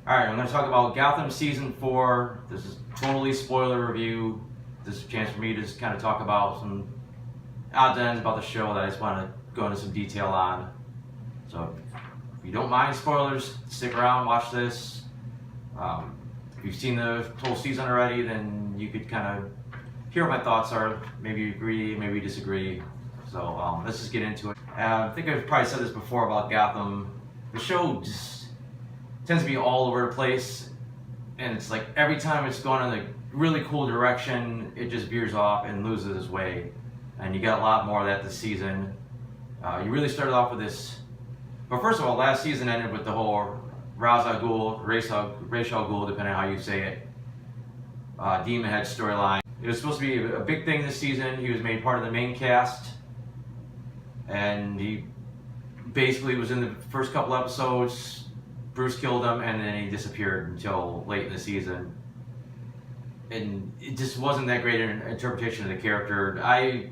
Alright, I'm going to talk about Gotham Season 4. This is totally spoiler review. This is a chance for me to just kind of talk about some odds and ends about the show that I just want to go into some detail on. So, if you don't mind spoilers, stick around, watch this. If you've seen the whole season already, then you could kind of hear what my thoughts are. Maybe you agree, maybe you disagree. So, let's just get into it. I think I've probably said this before about Gotham. The show just tends to be all over the place, and it's like every time it's going in a really cool direction, it just veers off and loses its way. And you got a lot more of that this season. You really started off with this, but first of all, last season ended with the whole Ra's al Ghul, Ra's al Ghul, depending on how you say it, Demon Head storyline. It was supposed to be a big thing this season. He was made part of the main cast, and he basically was in the first couple episodes. Bruce killed him, and then he disappeared until late in the season. And it just wasn't that great an interpretation of the character. I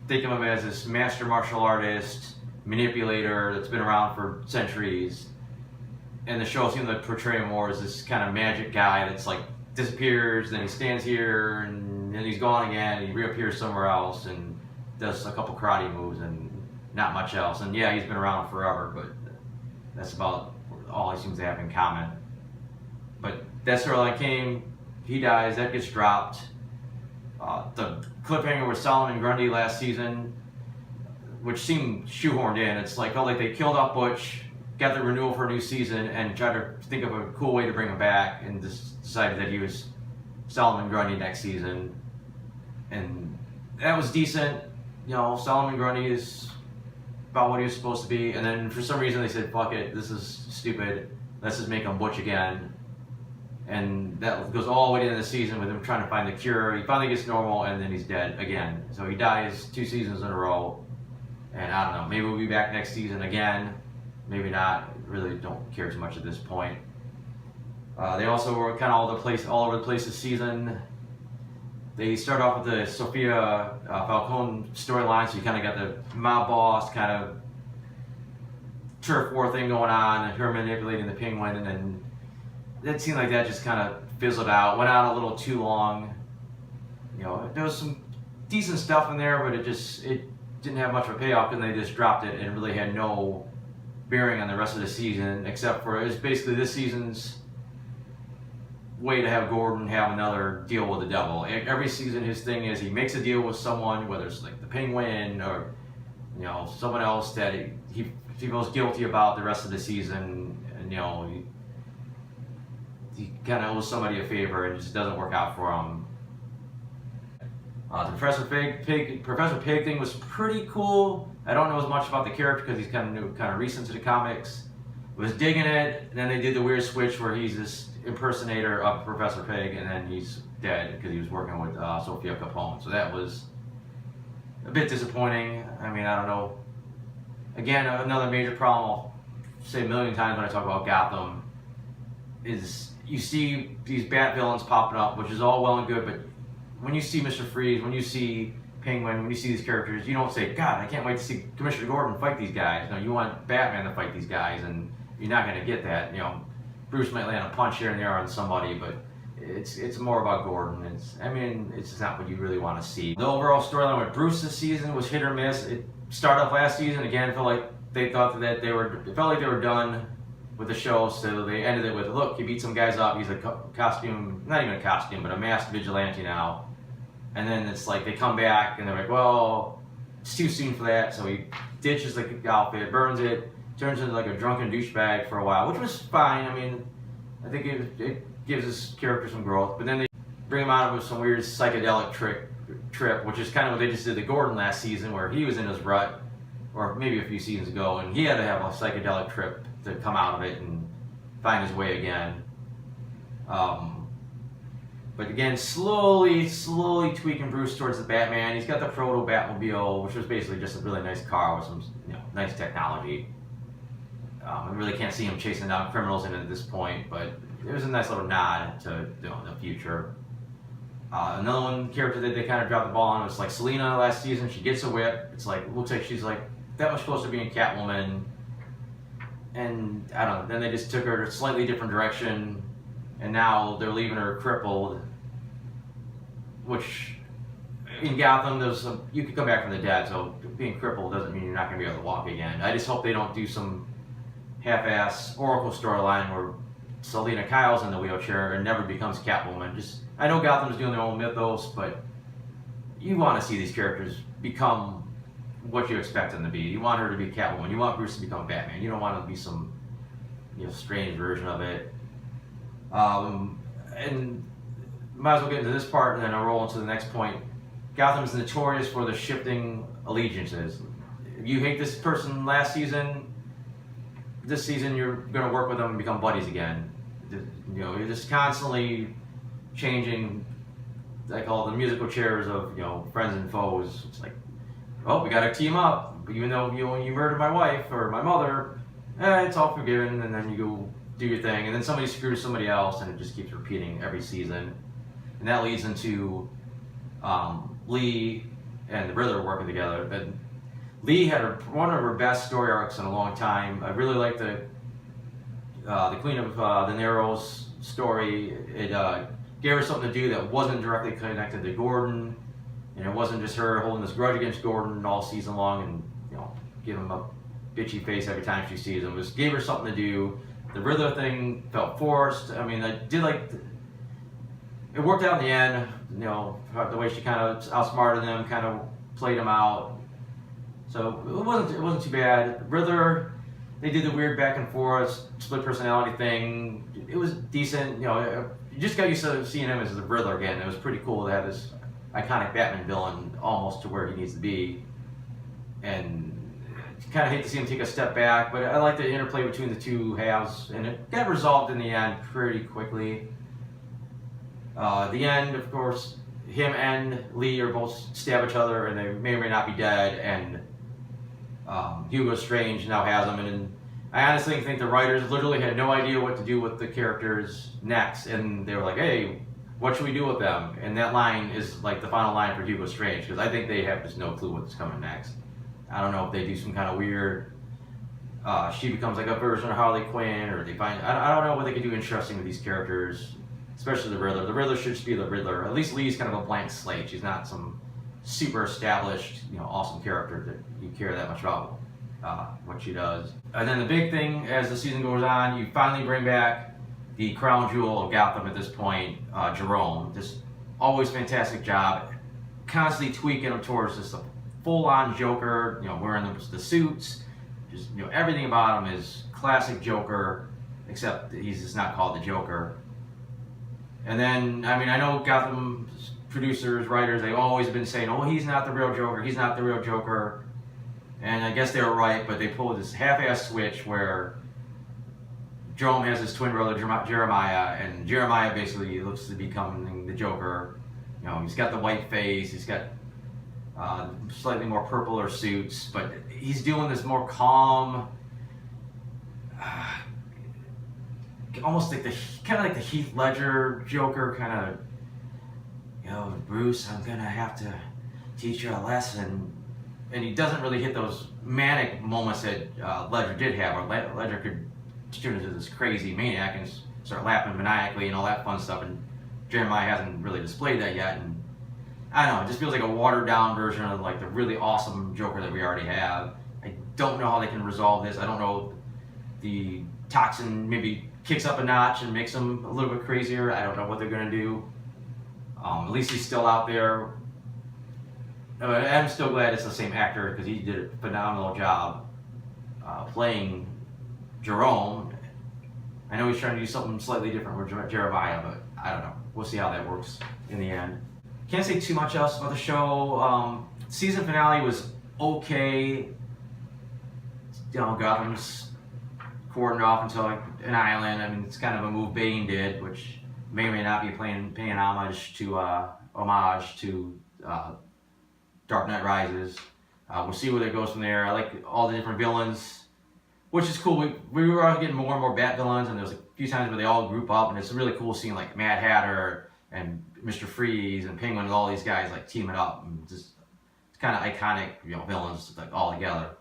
think of him as this master martial artist, manipulator that's been around for centuries. And the show seemed to portray him more as this kind of magic guy that's like disappears, then he stands here, and then he's gone again, and he reappears somewhere else and does a couple karate moves and not much else. And yeah, he's been around forever, but that's about all he seems to have in common. But that storyline came, he dies, that gets dropped. The cliffhanger with Solomon Grundy last season, which seemed shoehorned in. It's like, oh, like they killed off Butch, got the renewal for a new season, and tried to think of a cool way to bring him back, and just decided that he was Solomon Grundy next season. And that was decent. You know, Solomon Grundy is about what he was supposed to be, and then for some reason they said, fuck it, this is stupid, let's just make him Butch again. And that goes all the way into the season with him trying to find the cure. He finally gets normal, and then he's dead again. So he dies 2 seasons in a row, and I don't know, maybe we'll be back next season again, maybe not. Really don't care too much at this point. They also were kind of all over the place this season. They start off with the Sophia Falcone storyline, so you kind of got the mob boss kind of turf war thing going on, and her manipulating the Penguin, and then it seemed like that just kind of fizzled out, went on a little too long. You know, there was some decent stuff in there, but it didn't have much of a payoff, and they just dropped it and really had no bearing on the rest of the season, except for it was basically this season's way to have Gordon have another deal with the devil. Every season his thing is he makes a deal with someone, whether it's like the Penguin or, you know, someone else that he feels guilty about the rest of the season, and you know, he kind of owes somebody a favor, and it just doesn't work out for him. The Professor Pig thing was pretty cool. I don't know as much about the character because he's kind of recent to the comics. Was digging it, and then they did the weird switch where he's this impersonator of Professor Pig, and then he's dead because he was working with Sophia Capone. So that was a bit disappointing. I mean, I don't know. Again, another major problem I'll say a million times when I talk about Gotham is you see these Bat villains popping up, which is all well and good, but when you see Mr. Freeze, when you see Penguin, when you see these characters, you don't say, God, I can't wait to see Commissioner Gordon fight these guys. No, you want Batman to fight these guys, and you're not going to get that. You know, Bruce might land a punch here and there on somebody, but it's more about Gordon. It's just not what you really want to see. The overall storyline with Bruce this season was hit or miss. It started off last season, again, felt like they thought that it felt like they were done with the show, so they ended it with, look, he beat some guys up, he's a costume, not even a costume, but a masked vigilante now. And then it's like they come back and they're like, well, it's too soon for that, so he ditches the outfit, burns it, turns into like a drunken douchebag for a while, which was fine. I mean, I think it gives his character some growth, but then they bring him out of some weird psychedelic trip, which is kind of what they just did to Gordon last season, where he was in his rut, or maybe a few seasons ago, and he had to have a psychedelic trip to come out of it and find his way again. But again, slowly tweaking Bruce towards the Batman. He's got the proto Batmobile, which was basically just a really nice car with some, you know, nice technology. I really can't see him chasing down criminals at this point, but it was a nice little nod to, you know, the future. Another one character that they kind of dropped the ball on was like Selena last season. She gets a whip. It's like, looks like she's like that was supposed to be in Catwoman. and I don't know. Then they just took her a slightly different direction, and now they're leaving her crippled. Which in Gotham, you could come back from the dead, so being crippled doesn't mean you're not going to be able to walk again. I just hope they don't do some half-ass Oracle storyline where Selina Kyle's in the wheelchair and never becomes Catwoman. I know Gotham's doing their own mythos, but you want to see these characters become what you expect them to be. You want her to be Catwoman. You want Bruce to become Batman. You don't want it to be some strange version of it. And might as well get into this part and then I'll roll into the next point. Gotham is notorious for the shifting allegiances. If you hate this person last season, this season you're going to work with them and become buddies again. You're just constantly changing, like all the musical chairs of friends and foes. It's like, oh, we got to team up. Even though you murdered my wife or my mother, it's all forgiven. And then you go do your thing, and then somebody screws somebody else, and it just keeps repeating every season. And that leads into Lee and the Riddler working together. But Lee had one of her best story arcs in a long time. I really liked the Queen of the Narrows story. It gave her something to do that wasn't directly connected to Gordon, and it wasn't just her holding this grudge against Gordon all season long and give him a bitchy face every time she sees him. It just gave her something to do. The Riddler thing felt forced. I mean, I did like. It worked out in the end, the way she kind of outsmarted them, kind of played them out. So it wasn't too bad. Riddler, they did the weird back and forth, split personality thing. It was decent. You just got used to seeing him as the Riddler again. It was pretty cool to have this iconic Batman villain almost to where he needs to be. And kind of hate to see him take a step back, but I like the interplay between the two halves, and it got resolved in the end pretty quickly. The end, of course, him and Lee are both stab each other, and they may or may not be dead, and Hugo Strange now has them, and I honestly think the writers literally had no idea what to do with the characters next, and they were like, hey, what should we do with them? And that line is like the final line for Hugo Strange, because I think they have just no clue what's coming next. I don't know if they do some kind of weird, she becomes like a version of Harley Quinn, or they find, I don't know what they could do interesting with these characters. Especially the Riddler. The Riddler should just be the Riddler. At least Lee's kind of a blank slate. She's not some super established, awesome character that you care that much about what she does. And then the big thing as the season goes on, you finally bring back the crown jewel of Gotham at this point, Jerome. Just always fantastic job. Constantly tweaking him towards just a full-on Joker, wearing the suits. Just, everything about him is classic Joker, except he's just not called the Joker. And then, I know Gotham producers, writers, they've always been saying, oh, he's not the real Joker, he's not the real Joker. And I guess they were right, but they pulled this half-ass switch where Jerome has his twin brother, Jeremiah, and Jeremiah basically looks to be becoming the Joker. He's got the white face, he's got slightly more purpler suits, but he's doing this more calm, almost like the Heath Ledger Joker kind of, Bruce, I'm gonna have to teach you a lesson, and he doesn't really hit those manic moments that Ledger did have, where Ledger could turn into this crazy maniac and start laughing maniacally and all that fun stuff, and Jeremiah hasn't really displayed that yet, and I don't know, it just feels like a watered down version of like the really awesome Joker that we already have. I don't know how they can resolve this. I don't know, the toxin maybe kicks up a notch and makes him a little bit crazier. I don't know what they're going to do. At least he's still out there. I'm still glad it's the same actor because he did a phenomenal job playing Jerome. I know he's trying to do something slightly different with Jeremiah, but I don't know. We'll see how that works in the end. Can't say too much else about the show. Season finale was okay. Gotham's cordoned off into like an island. It's kind of a move Bane did, which may or may not be paying homage to Dark Knight Rises. We'll see where that goes from there. I like all the different villains, which is cool. We were all getting more and more Bat villains, and there's a few times where they all group up, and it's really cool seeing like Mad Hatter and Mr. Freeze and Penguin and all these guys like teaming up. And just it's kind of iconic, villains like all together.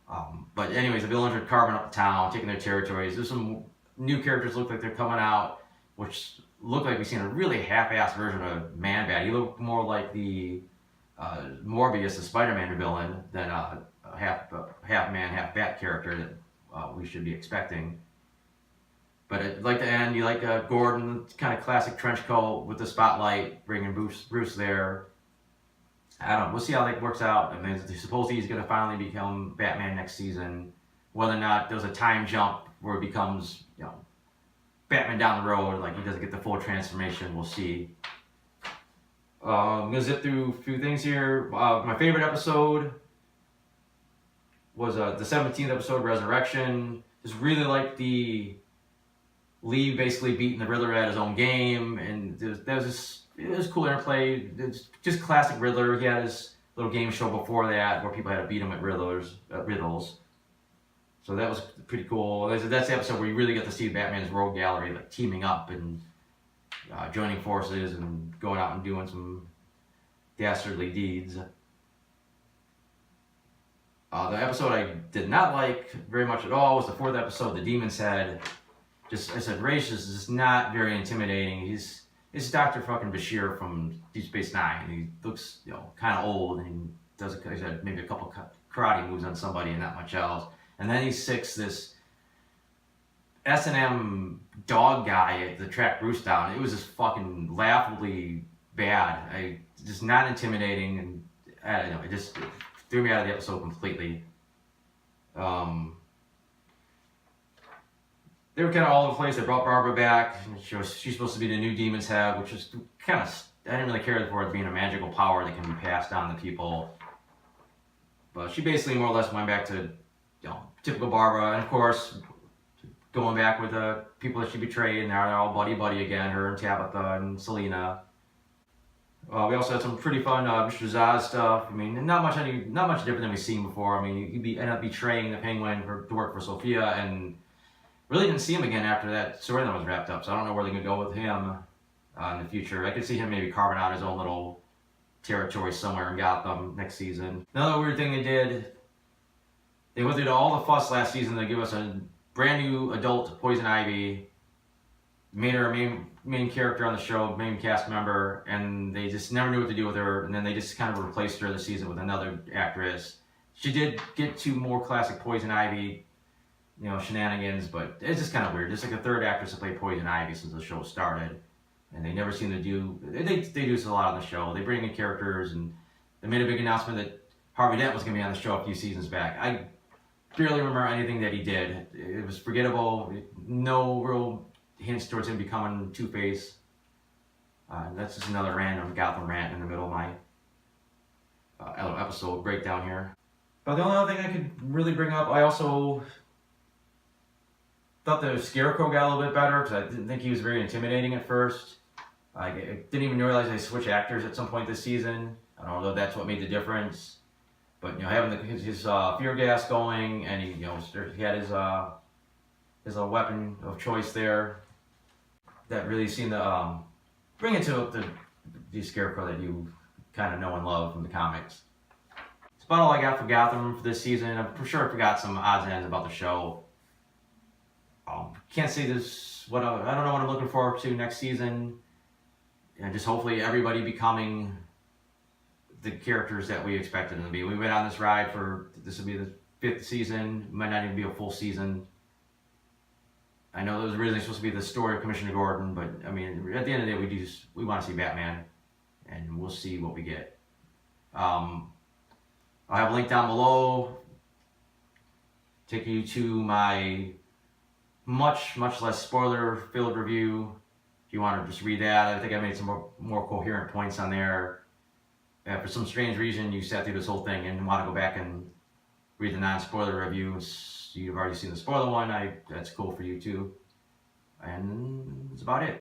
But anyways, the villains are carving up the town, taking their territories. There's some new characters look like they're coming out, which look like we've seen a really half-assed version of Man-Bat. He looked more like the Morbius, the Spider-Man villain, than a half man, half-bat character that we should be expecting. But like the end, you like Gordon, kind of classic trench coat with the spotlight, bringing Bruce there. I don't know. We'll see how that works out. I mean, supposedly he's going to finally become Batman next season. Whether or not there's a time jump where it becomes, Batman down the road, like he doesn't get the full transformation, we'll see. I'm going to zip through a few things here. My favorite episode was the 17th episode, Resurrection. Just really like the Lee basically beating the Riddler at his own game, and it was cool interplay. It's just classic Riddler. He had his little game show before that where people had to beat him at riddles. So that was pretty cool. That's the episode where you really get to see Batman's rogue gallery like teaming up and joining forces and going out and doing some dastardly deeds. The episode I did not like very much at all was the 4th episode, The Demon's Head. I said, Ra's is just not very intimidating. It's Dr. fucking Bashir from Deep Space Nine. He looks, kind of old, and he does, like I said, maybe a couple karate moves on somebody and not much else. And then he sicks this S&M dog guy to track Bruce down. It was just fucking laughably bad. Just not intimidating, and I don't know, it just threw me out of the episode completely. They were kind of all over the place. They brought Barbara back. She's supposed to be the new Demon's Head, which is kind of, I didn't really care for it being a magical power that can be passed down to people. But she basically more or less went back to, typical Barbara. And of course, going back with the people that she betrayed, and now they're all buddy again, her and Tabitha and Selena. We also had some pretty fun Mr. Zsasz stuff. I mean, not much different than we've seen before. I mean, he ended up betraying the Penguin to work for Sophia, and really didn't see him again after that storyline was wrapped up. So I don't know where they're going to go with him in the future. I could see him maybe carving out his own little territory somewhere in Gotham next season. Another weird thing they went through all the fuss last season to give us a brand new adult Poison Ivy, made her a main character on the show, main cast member, and they just never knew what to do with her, and then they just kind of replaced her this season with another actress. She did get 2 more classic Poison Ivy shenanigans, but it's just kind of weird. There's like a 3rd actress to play Poison Ivy since the show started, and they never seem to do. They do this a lot on the show. They bring in characters, and they made a big announcement that Harvey Dent was going to be on the show a few seasons back. I barely remember anything that he did. It was forgettable. No real hints towards him becoming Two-Face. That's just another random Gotham rant in the middle of my episode breakdown here. But the only other thing I could really bring up, I also thought the Scarecrow got a little bit better because I didn't think he was very intimidating at first. I didn't even realize they switched actors at some point this season. I don't know if that's what made the difference. But having his fear gas going, and he had his weapon of choice there, that really seemed to bring it to the Scarecrow that you kind of know and love from the comics. That's about all I got for Gotham for this season. I'm sure I forgot some odds and ends about the show. Can't say this. I don't know what I'm looking forward to next season, and just hopefully everybody becoming the characters that we expected them to be. We went on this ride this will be the 5th season. Might not even be a full season. I know it was originally supposed to be the story of Commissioner Gordon, but I mean, at the end of the day, we want to see Batman, and we'll see what we get. I'll have a link down below. Take you to my much less spoiler-filled review. If you want to just read that, I think I made some more coherent points on there. For some strange reason, you sat through this whole thing and want to go back and read the non-spoiler review. You've already seen the spoiler one. That's cool for you too. And that's about it.